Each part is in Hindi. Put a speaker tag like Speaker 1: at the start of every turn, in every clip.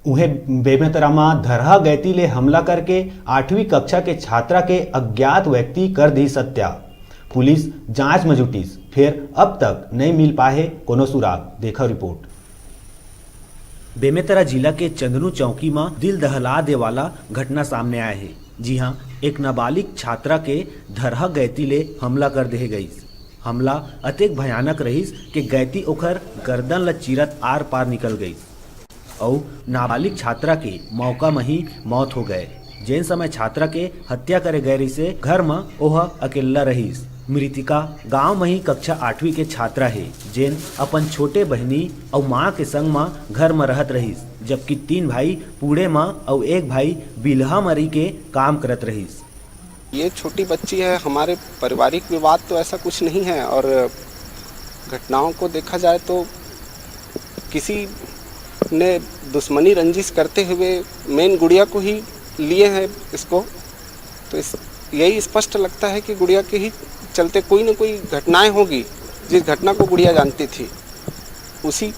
Speaker 1: उन्हें बेमेतरामा धरहा गैती ले हमला करके 8वीं कक्षा के छात्रा के अज्ञात व्यक्ति कर दी हत्या। पुलिस जांच में जुटिस, फिर अब तक नहीं मिल पाए कोनो सुराग। देखा रिपोर्ट। बेमेतरा जिला के चंदनू चौकी में दिल दहला दे वाला घटना सामने आए है। जी हाँ, एक नाबालिग छात्रा के धरहा गैती ले हमला कर दे गई। हमला अतेक भयानक रहीस कि गैती ओखर गर्दन ल चीरत आर पार निकल गई और नाबालिग छात्रा के मौका में ही मौत हो गए। जेन समय छात्रा के हत्या करे गए रही से घर में ओह अकेला रहीस। मृतिका गांव में ही कक्षा 8वीं के छात्रा है, जेन अपन छोटे बहनी और माँ के संग में घर में रहत रहीस, जबकि 3 भाई पूड़े में और 1 भाई बिल्हा मरी के काम करत रहीस।
Speaker 2: ये छोटी बच्ची है। हमारे पारिवारिक विवाद तो ऐसा कुछ नहीं है और घटनाओं को देखा जाए तो किसी ने दुश्मनी रंजिश करते हुए मेन गुड़िया को ही लिए हैं इसको। तो यही स्पष्ट लगता है कि गुड़िया के ही चलते कोई न कोई घटनाएं होगी। जिस घटना को गुड़िया जानती थी उसी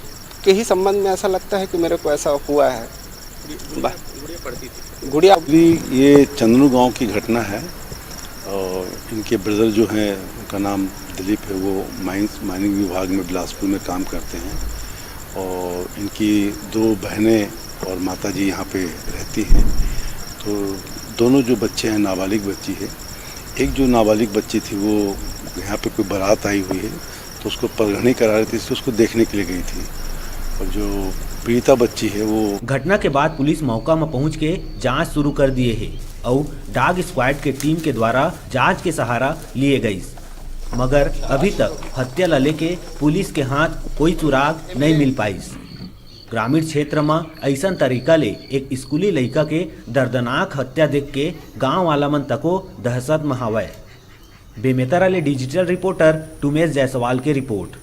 Speaker 2: के ही संबंध में ऐसा लगता है कि मेरे को ऐसा हुआ है। गुड़िया पढ़ती थी। गुड़िया
Speaker 3: ये चंदनू गांव की घटना है और इनके ब्रदर जो हैं उनका नाम दिलीप है, वो माइनिंग विभाग में बिलासपुर में काम करते हैं और इनकी 2 बहनें और माताजी यहाँ पे रहती हैं। तो दोनों जो बच्चे हैं, नाबालिग बच्ची है। एक जो नाबालिग बच्ची थी वो यहाँ पे कोई बारात आई हुई है तो उसको परगनी करा रही थी, इसलिए उसको देखने के लिए गई थी। और जो पीड़िता बच्ची है वो
Speaker 1: घटना के बाद पुलिस मौका में पहुंच के जांच शुरू कर दिए है और डॉग स्क्वाड के टीम के द्वारा जांच के सहारा लिए गई, मगर अभी तक हत्या लले के पुलिस के हाथ कोई सुराग नहीं मिल पाई। ग्रामीण क्षेत्र में ऐसा तरीका ले एक स्कूली लड़का के दर्दनाक हत्या देख के गांव वाला मन तको दहशत में हवय। बेमेतरा ले डिजिटल रिपोर्टर टुमेश जायसवाल के रिपोर्ट।